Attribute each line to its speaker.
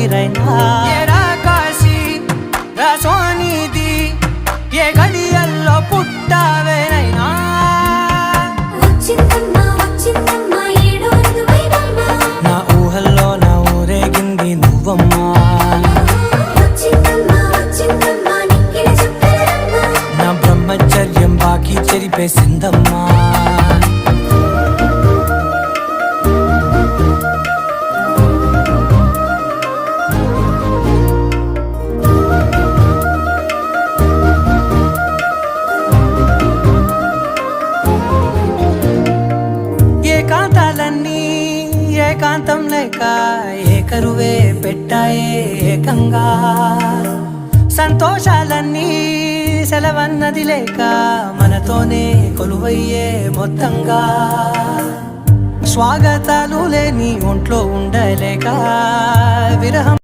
Speaker 1: ఊపిరైనా కాశీ సోనిది ఏ గడియల్లో పుట్టావేనైనా నా ఊహల్లో నా ఊరేగింది నువ్వమ్మా నా బ్రహ్మచర్యం బాకీ చెరిపేసిందమ్మా ఏకాంతాలన్నీ ఏకాంతం లేక ఏకరువే పెట్టాయే ఏకంగా సంతోషాలన్నీ సెలవన్నది లేక మనతోనే కొలువయ్యే మొత్తంగా స్వాగతాలు లేని ఒంట్లో ఉండలేక విరహం